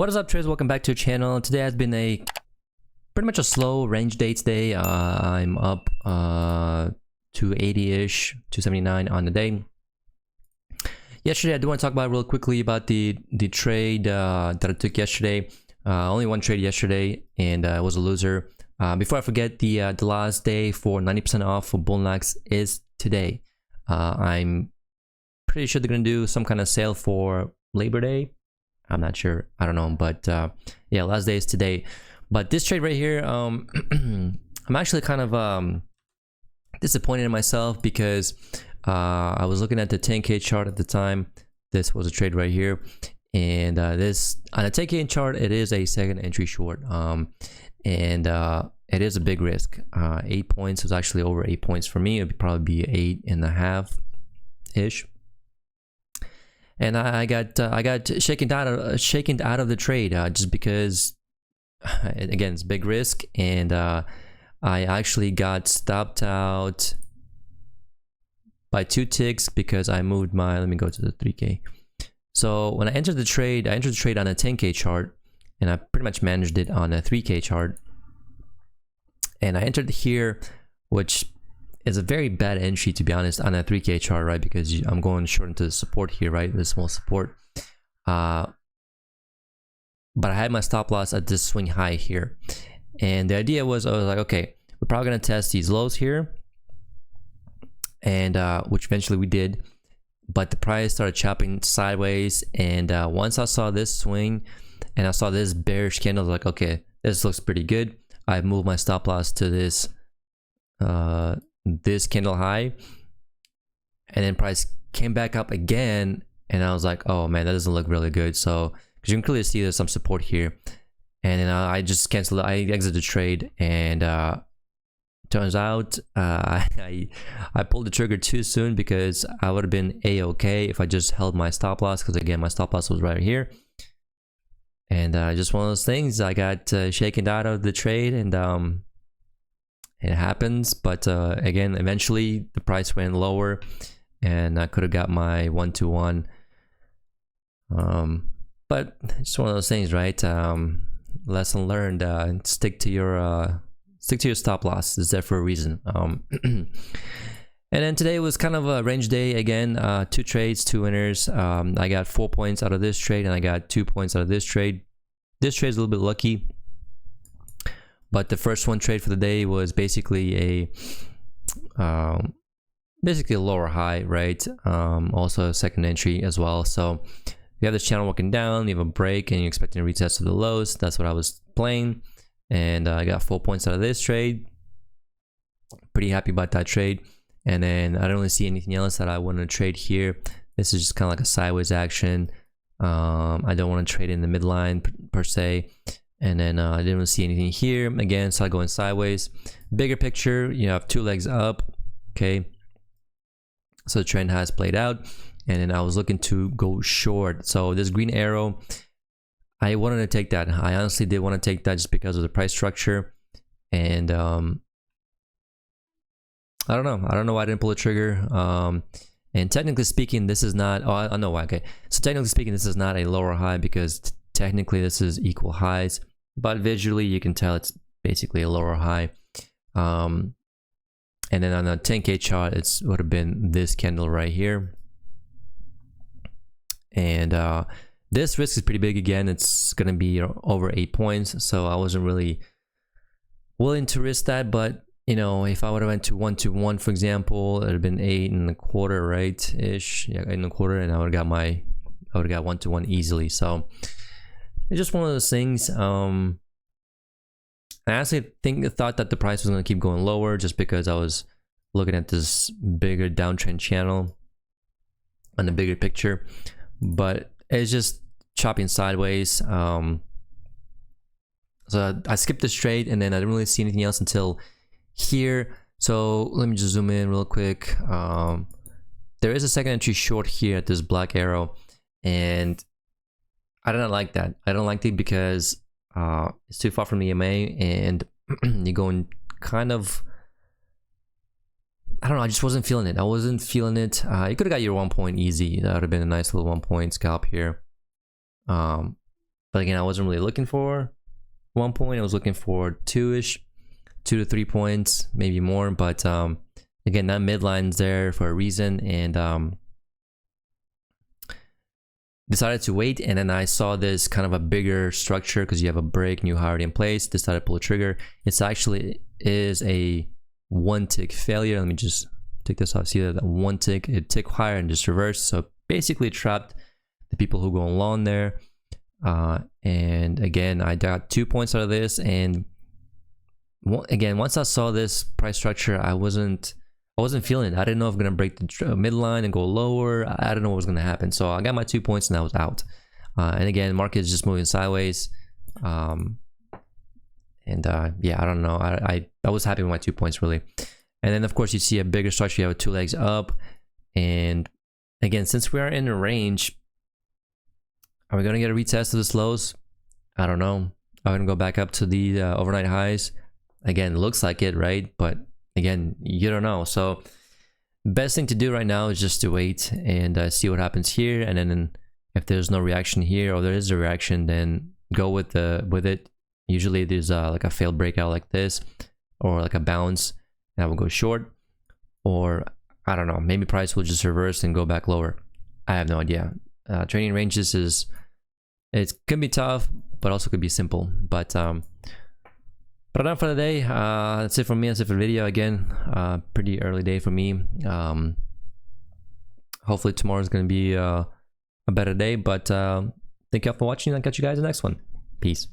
What is up, traders? Welcome back to the channel. Today has been a pretty much a slow range day today. I'm up to 80-ish, 279 on the day. Yesterday, I do want to talk about real quickly about the trade that I took yesterday. Only one trade yesterday, and it was a loser. Before I forget, the last day for 90% off for Bullnax is today. I'm pretty sure they're gonna do some kind of sale for Labor Day. I'm not sure, I don't know, but yeah, last day is today. But this trade right here, I'm actually kind of disappointed in myself because I was looking at the 10K chart at the time. This was a trade right here, and this on a 10K chart, it is a second entry short, and it is a big risk. 8 points was actually over 8 points for me. It'd probably be 8.5 ish. And I got shaken out of the trade just because, again, it's big risk, and I actually got stopped out by 2 ticks because I moved my. Let me go to the 3K. So when I entered the trade, on a 10K chart, and I pretty much managed it on a 3K chart. And I entered here, which is a very bad entry, to be honest, on a 3K chart, right? Because I'm going short into the support here, right? The small support. But I had my stop loss at this swing high here. And the idea was, I was like, okay, we're probably going to test these lows here. And which eventually we did. But the price started chopping sideways. And once I saw this swing and I saw this bearish candle, I was like, okay, this looks pretty good. I moved my stop loss to this this candle high, and then price came back up again, and I was like, oh man, that doesn't look really good. So because you can clearly see there's some support here, and then I just canceled. I exited the trade, and turns out I pulled the trigger too soon because I would have been a-okay if I just held my stop loss, because again, my stop loss was right here. And just one of those things, I got shaken out of the trade, and it happens. But again, eventually the price went lower, and I could have got my 1-to-1. But it's one of those things, right? Lesson learned: stick to your stop loss. It's there for a reason. And then today was kind of a range day again. 2 trades, 2 winners. I got 4 points out of this trade, and I got 2 points out of this trade. This trade is a little bit lucky, but the first one trade for the day was basically a lower high, right? Also a second entry as well. So you have this channel working down, you have a break, and you're expecting a retest of the lows. That's what I was playing, and I got 4 points out of this trade. Pretty happy about that trade. And then I don't really see anything else that I want to trade here. This is just kind of like a sideways action. I don't want to trade in the midline per se. And then I didn't really see anything here. Again, started going sideways. Bigger picture, you have 2 legs up. Okay. So the trend has played out. And then I was looking to go short. So this green arrow, I wanted to take that. I honestly did want to take that just because of the price structure. And I don't know. I don't know why I didn't pull the trigger. And technically speaking, this is not. Oh, I know why. Okay. So technically speaking, this is not a lower high because technically this is equal highs. But visually, you can tell it's basically a lower high. And then on a 10K chart, it would have been this candle right here. And this risk is pretty big again. It's going to be over 8 points. So I wasn't really willing to risk that. But you know, if I would have went to 1-to-1, for example, it would have been 8.25, right? Ish, yeah, 8.25, and I would have got 1-to-1 easily. So it's just one of those things. I honestly thought that the price was going to keep going lower just because I was looking at this bigger downtrend channel on the bigger picture, but it's just chopping sideways. So I skipped this trade, and then I didn't really see anything else until here. So let me just zoom in real quick. There is a second entry short here at this black arrow, and I don't like that. I don't like it because it's too far from the EMA, and you're going kind of, I don't know, I just wasn't feeling it. I wasn't feeling it. You could have got your 1 point easy. That would have been a nice little 1 point scalp here. but again, I wasn't really looking for 1 point. I was looking for 2-ish, 2 to 3 points, maybe more. But again, that midline's there for a reason, and decided to wait. And then I saw this kind of a bigger structure because you have a break, new high already in place. Decided to pull a trigger. It's actually is a 1 tick failure. Let me just take this off. See that 1 tick, it tick higher and just reversed. So basically trapped the people who go long there. And again, I got 2 points out of this. And again, once I saw this price structure, I wasn't feeling it. I didn't know if I'm gonna break the midline and go lower. I didn't know what was gonna happen. So I got my 2 points and I was out. And again, market is just moving sideways. Yeah, I don't know. I was happy with my 2 points really. And then of course you see a bigger structure. You have 2 legs up. And again, since we are in a range, are we gonna get a retest of the lows? I don't know. I'm gonna go back up to the overnight highs. Again, looks like it, right? But again, you don't know. So best thing to do right now is just to wait and see what happens here. And then if there's no reaction here, or there is a reaction, then go with it. Usually there's like a failed breakout like this, or like a bounce, and I will go short. Or I don't know, maybe price will just reverse and go back lower. I have no idea. Trading ranges it can be tough, but also could be simple. But enough for the day. That's it from me. That's it for the video. Again, pretty early day for me. Hopefully tomorrow is going to be a better day. But thank you all for watching. I'll catch you guys in the next one. Peace.